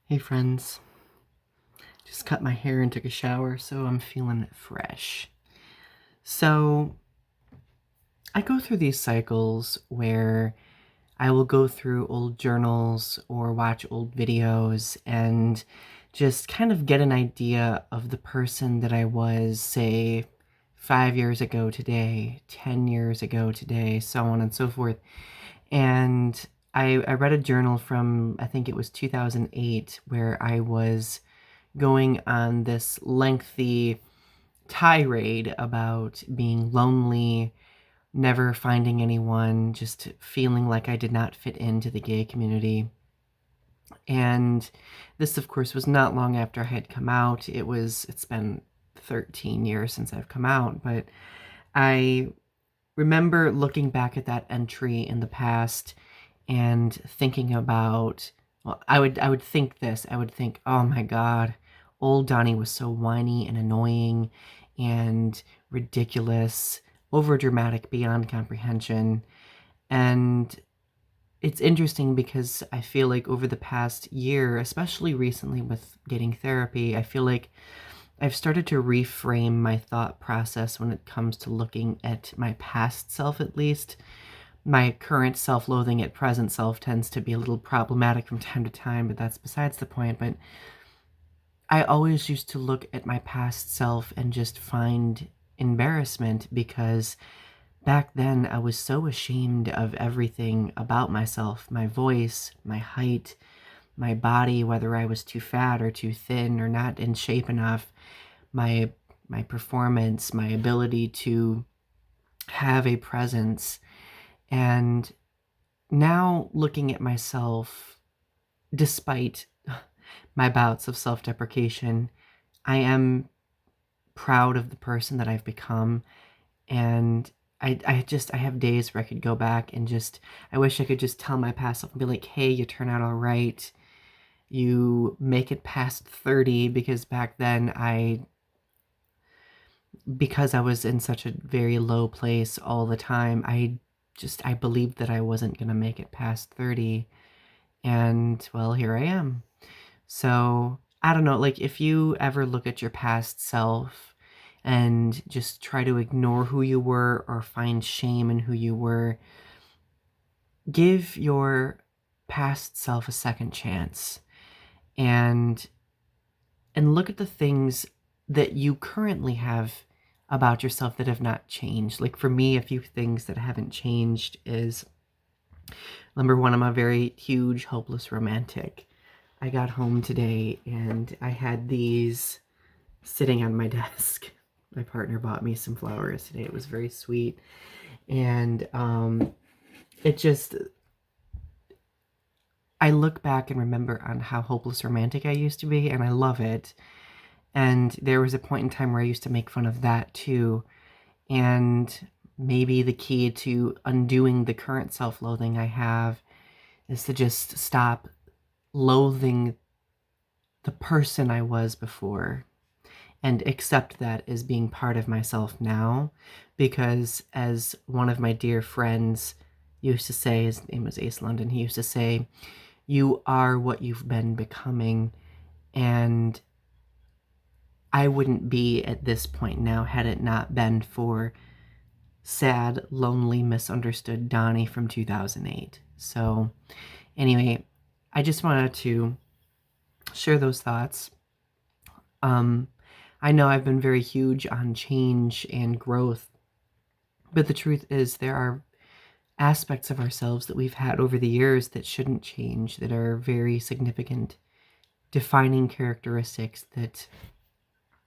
Hey friends, just cut my hair and took a shower, so I'm feeling fresh. So I go through these cycles where I will go through old journals or watch old videos and just kind of get an idea of the person that I was, say, 5 years ago today, 10 years ago today, so on and so forth. And I read a journal from, I think it was 2008, where I was going on this lengthy tirade about being lonely, never finding anyone, just feeling like I did not fit into the gay community. And this, of course, was not long after I had come out. It's been 13 years since I've come out, but I remember looking back at that entry in the past and thinking about, well, I would think this. I would think, oh my God, old Donny was so whiny and annoying and ridiculous, overdramatic beyond comprehension. And it's interesting because I feel like over the past year, especially recently with getting therapy, I feel like I've started to reframe my thought process when it comes to looking at my past self, at least. My current self-loathing at present self tends to be a little problematic from time to time, but that's besides the point. But I always used to look at my past self and just find embarrassment because back then I was so ashamed of everything about myself, my voice, my height, my body, whether I was too fat or too thin or not in shape enough, my performance, my ability to have a presence. And now looking at myself, despite my bouts of self-deprecation, I am proud of the person that I've become. And I have days where I could go back and just, I wish I could just tell my past self and be like, hey, you turn out all right. You make it past 30, because back then because I was in such a very low place all the time, I believed that I wasn't going to make it past 30. And well, here I am. So I don't know, like if you ever look at your past self and just try to ignore who you were or find shame in who you were, give your past self a second chance and look at the things that you currently have about yourself that have not changed. Like for me, a few things that haven't changed is, number one, I'm a very huge hopeless romantic. I got home today and I had these sitting on my desk. My partner bought me some flowers today. It was very sweet. And it just, I look back and remember on how hopeless romantic I used to be, and I love it. And there was a point in time where I used to make fun of that too. And maybe the key to undoing the current self-loathing I have is to just stop loathing the person I was before and accept that as being part of myself now. Because as one of my dear friends used to say, his name was Ace London, he used to say, you are what you've been becoming. And I wouldn't be at this point now had it not been for sad, lonely, misunderstood Donny from 2008. So anyway, I just wanted to share those thoughts. I know I've been very huge on change and growth, but the truth is there are aspects of ourselves that we've had over the years that shouldn't change, that are very significant, defining characteristics that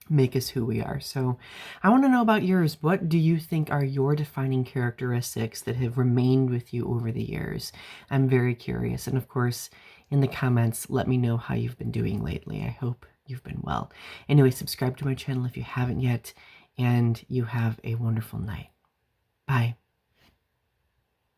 make us who we are. So I want to know about yours. What do you think are your defining characteristics that have remained with you over the years? I'm very curious. And of course, in the comments, let me know how you've been doing lately. I hope you've been well. Anyway, subscribe to my channel if you haven't yet, and you have a wonderful night. Bye.